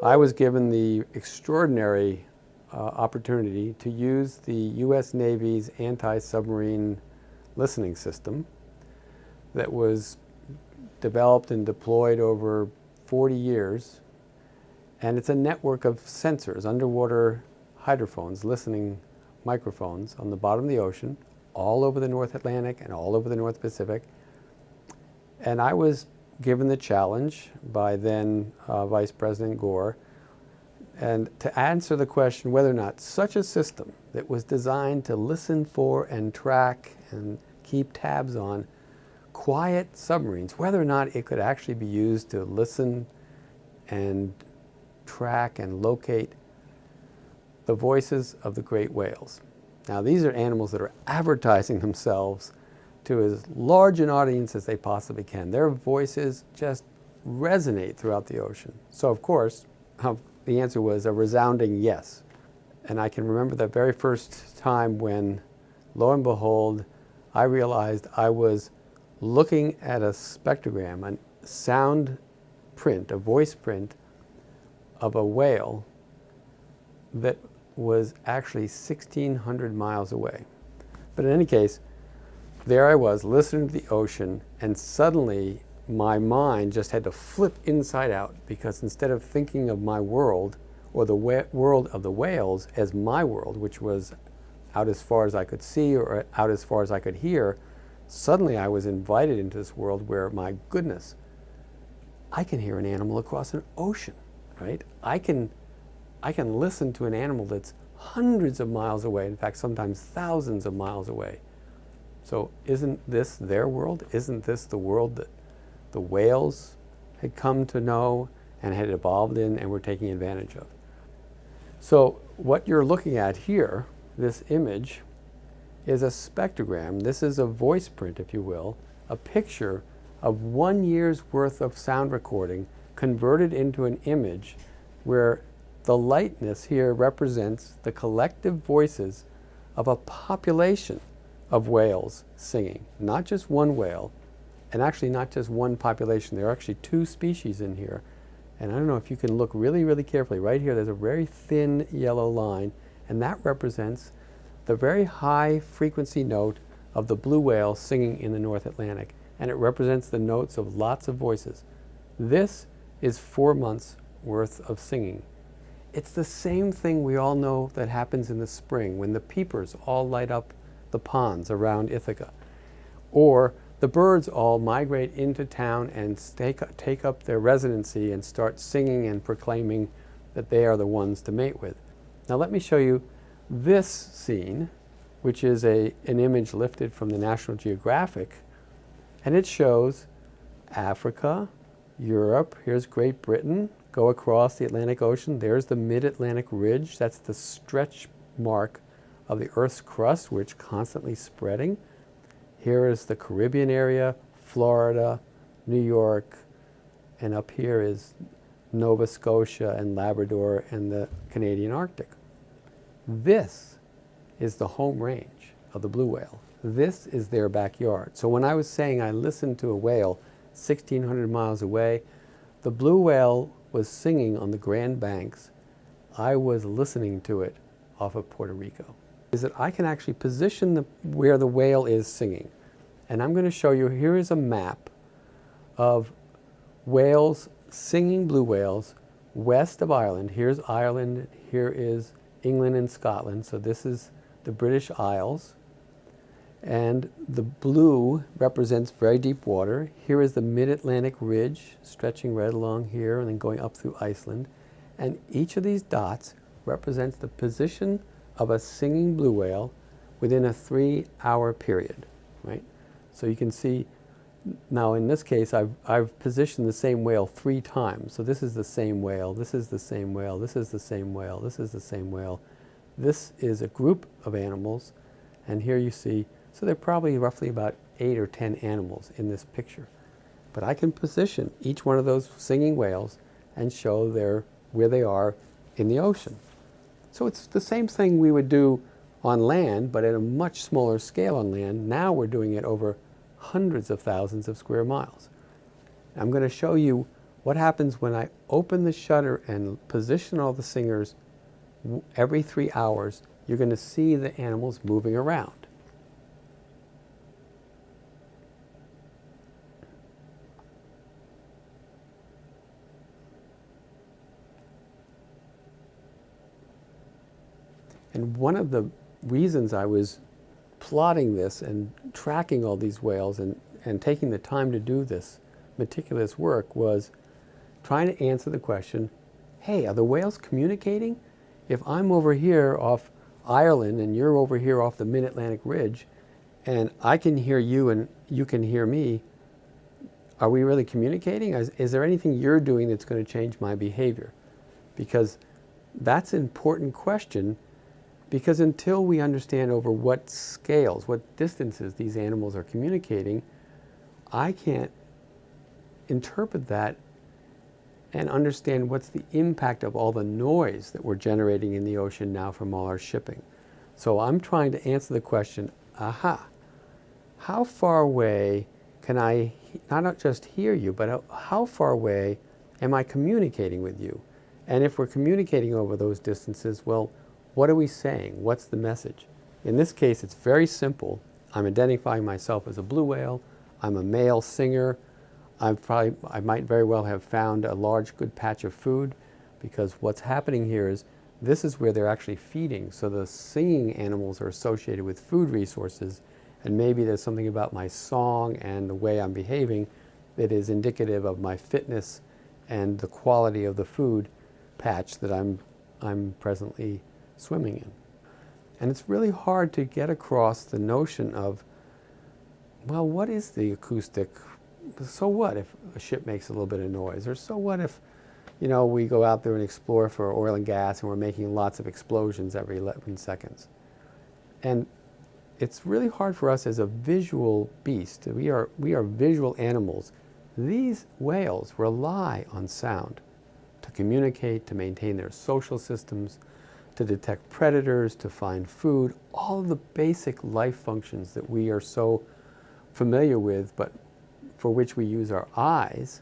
I was given the extraordinary opportunity to use the U.S. Navy's anti-submarine listening system that was developed and deployed over 40 years. And it's a network of sensors, underwater hydrophones, listening microphones on the bottom of the ocean, all over the North Atlantic and all over the North Pacific. And I was given the challenge by then Vice President Gore and to answer the question whether or not such a system that was designed to listen for and track and keep tabs on quiet submarines, whether or not it could actually be used to listen and track and locate the voices of the great whales. Now, these are animals that are advertising themselves to as large an audience as they possibly can. Their voices just resonate throughout the ocean. So, of course, the answer was a resounding yes. And I can remember the very first time when, lo and behold, I realized I was looking at a spectrogram, a sound print, a voice print of a whale that was actually 1,600 miles away. But in any case, there I was listening to the ocean, and suddenly my mind just had to flip inside out, because instead of thinking of my world or the world of the whales as my world, which was out as far as I could see or out as far as I could hear, suddenly I was invited into this world where, my goodness, I can hear an animal across an ocean, right? I can listen to an animal that's hundreds of miles away, in fact, sometimes thousands of miles away. So isn't this their world? Isn't this the world that the whales had come to know and had evolved in and were taking advantage of? So what you're looking at here, this image, is a spectrogram. This is a voice print, if you will, a picture of 1 year's worth of sound recording converted into an image where the lightness here represents the collective voices of a population of whales singing, not just one whale, and actually not just one population. There are actually two species in here. And I don't know if you can look really, really carefully. Right here, there's a very thin yellow line, and that represents the very high frequency note of the blue whale singing in the North Atlantic, and it represents the notes of lots of voices. This is 4 months worth of singing. It's the same thing we all know that happens in the spring when the peepers all light up the ponds around Ithaca, or the birds all migrate into town and take up their residency and start singing and proclaiming that they are the ones to mate with. Now let me show you this scene, which is an image lifted from the National Geographic, and it shows Africa, Europe, here's Great Britain, go across the Atlantic Ocean, there's the mid-Atlantic ridge, that's the stretch mark of the Earth's crust, which is constantly spreading. Here is the Caribbean area, Florida, New York, and up here is Nova Scotia and Labrador and the Canadian Arctic. This is the home range of the blue whale. This is their backyard. So when I was saying I listened to a whale 1,600 miles away, the blue whale was singing on the Grand Banks. I was listening to it off of Puerto Rico. Is that I can actually position where the whale is singing. And I'm going to show you, here is a map of whales, singing blue whales, west of Ireland. Here's Ireland, here is England and Scotland. So this is the British Isles. And the blue represents very deep water. Here is the mid-Atlantic ridge, stretching right along here and then going up through Iceland. And each of these dots represents the position of a singing blue whale within a 3-hour period, right? So you can see, now in this case, I've positioned the same whale 3 times. So this is the same whale, this is the same whale, this is the same whale, this is the same whale. This is a group of animals, and here you see, so there are probably roughly about 8 or 10 animals in this picture. But I can position each one of those singing whales and show where they are in the ocean. So it's the same thing we would do on land, but at a much smaller scale on land. Now we're doing it over hundreds of thousands of square miles. I'm going to show you What happens when I open the shutter and position all the singers every 3 hours? You're going to see the animals moving around. And one of the reasons I was plotting this and tracking all these whales and taking the time to do this meticulous work was trying to answer the question, hey, are the whales communicating? If I'm over here off Ireland and you're over here off the Mid-Atlantic Ridge and I can hear you and you can hear me, are we really communicating? Is there anything you're doing that's going to change my behavior? Because that's an important question, because until we understand over what scales, what distances these animals are communicating, I can't interpret that and understand what's the impact of all the noise that we're generating in the ocean now from all our shipping. So I'm trying to answer the question, how far away can I not just hear you, but how far away am I communicating with you? And if we're communicating over those distances, well, what are we saying? What's the message? In this case, it's very simple. I'm identifying myself as a blue whale. I'm a male singer. I might very well have found a large, good patch of food, because what's happening here is this is where they're actually feeding. So the singing animals are associated with food resources, and maybe there's something about my song and the way I'm behaving that is indicative of my fitness and the quality of the food patch that I'm presently swimming in. And it's really hard to get across the notion of, well, what is the acoustic? So what if a ship makes a little bit of noise? Or so what if, we go out there and explore for oil and gas and we're making lots of explosions every 11 seconds? And it's really hard for us as a visual beast. We are visual animals. These whales rely on sound to communicate, to maintain their social systems, to detect predators, to find food, all of the basic life functions that we are so familiar with, but for which we use our eyes,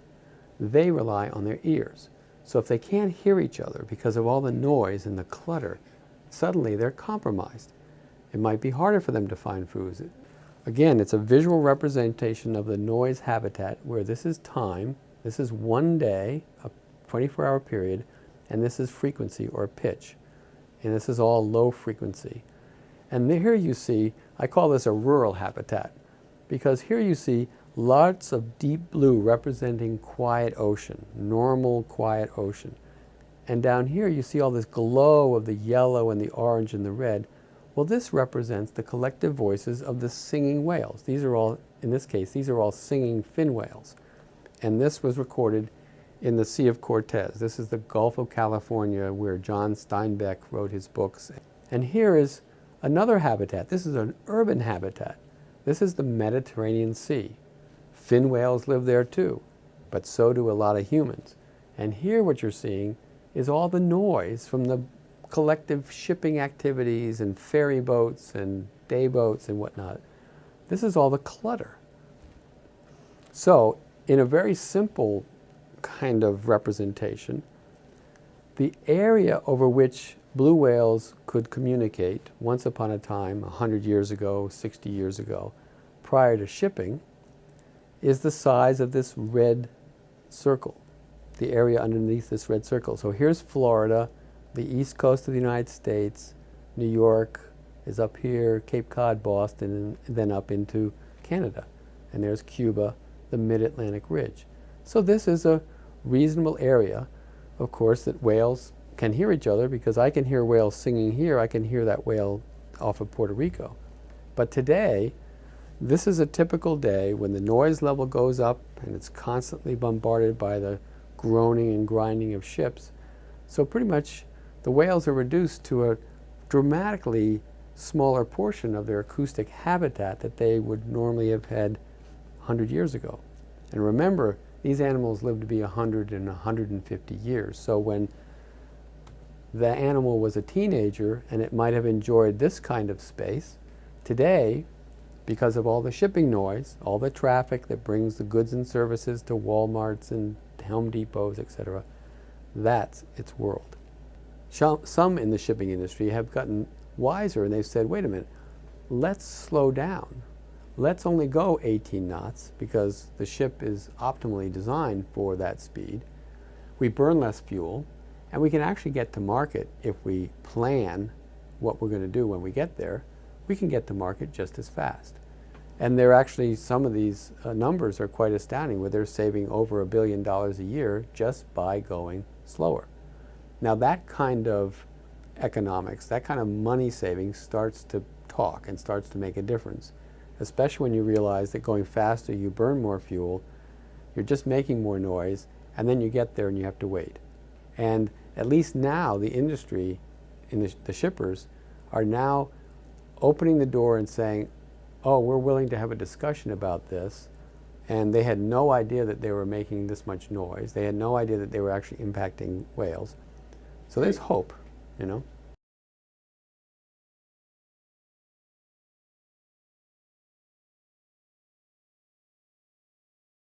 they rely on their ears. So if they can't hear each other because of all the noise and the clutter, suddenly they're compromised. It might be harder for them to find food. Again, it's a visual representation of the noise habitat where this is time, this is one day, a 24-hour period, and this is frequency or pitch. And this is all low frequency. And here you see, I call this a rural habitat, because here you see lots of deep blue representing quiet ocean, normal quiet ocean. And down here you see all this glow of the yellow and the orange and the red. Well, this represents the collective voices of the singing whales. These are all, in this case, these are all singing fin whales. And this was recorded in the Sea of Cortez. This is the Gulf of California where John Steinbeck wrote his books. And here is another habitat. This is an urban habitat. This is the Mediterranean Sea. Fin whales live there too, but so do a lot of humans. And here what you're seeing is all the noise from the collective shipping activities and ferry boats and day boats and whatnot. This is all the clutter. So in a very simple kind of representation, the area over which blue whales could communicate once upon a time, 100 years ago, 60 years ago, prior to shipping, is the size of this red circle, the area underneath this red circle. So here's Florida, the east coast of the United States, New York is up here, Cape Cod, Boston, and then up into Canada. And there's Cuba, the Mid-Atlantic Ridge. So this is a reasonable area, of course, that whales can hear each other, because I can hear whales singing here, I can hear that whale off of Puerto Rico. But today, this is a typical day when the noise level goes up and it's constantly bombarded by the groaning and grinding of ships. So pretty much the whales are reduced to a dramatically smaller portion of their acoustic habitat that they would normally have had 100 years ago. And remember, these animals live to be 100 and 150 years. So when the animal was a teenager and it might have enjoyed this kind of space, today, because of all the shipping noise, all the traffic that brings the goods and services to Walmarts and helm depots, etc. That's its world. Some in the shipping industry have gotten wiser and they've said, wait a minute, let's slow down. Let's only go 18 knots because the ship is optimally designed for that speed. We burn less fuel, and we can actually get to market if we plan what we're going to do when we get there. We can get to market just as fast. And they're actually, some of these numbers are quite astounding, where they're saving over $1 billion a year just by going slower. Now that kind of economics, that kind of money saving starts to talk and starts to make a difference, especially when you realize that going faster you burn more fuel, you're just making more noise, and then you get there and you have to wait. And at least now the industry, the shippers, are now opening the door and saying, oh, we're willing to have a discussion about this. And they had no idea that they were making this much noise. They had no idea that they were actually impacting whales. So there's hope, you know.